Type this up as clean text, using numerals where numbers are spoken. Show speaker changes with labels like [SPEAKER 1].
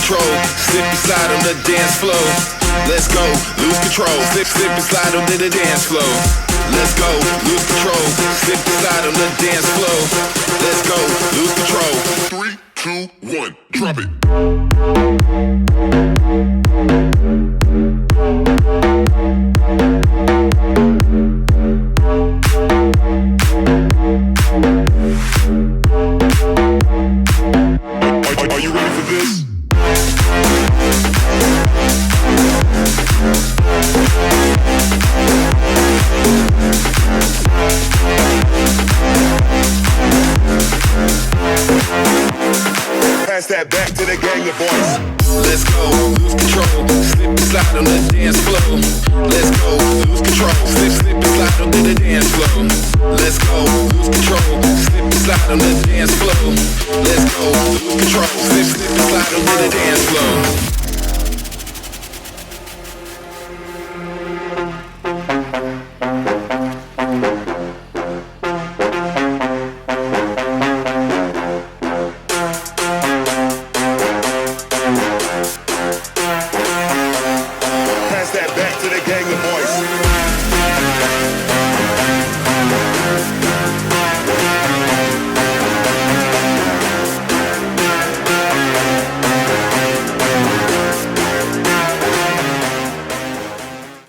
[SPEAKER 1] control, slip and slide on the dance floor. Let's go, lose control, slip and slide on the dance floor. Let's go, lose control, slip and slide on the dance floor. Let's go, lose control. 3, 2, 1, drop it. Are you ready for this? Pass that back to the gang of boys. Let's go, lose control, slip and slide on the dance floor. Let's go, lose control, slip and slide on the dance floor. Let's go, lose control, slip and slide on the dance floor. Let's go, lose control, slip and slide on the dance floor.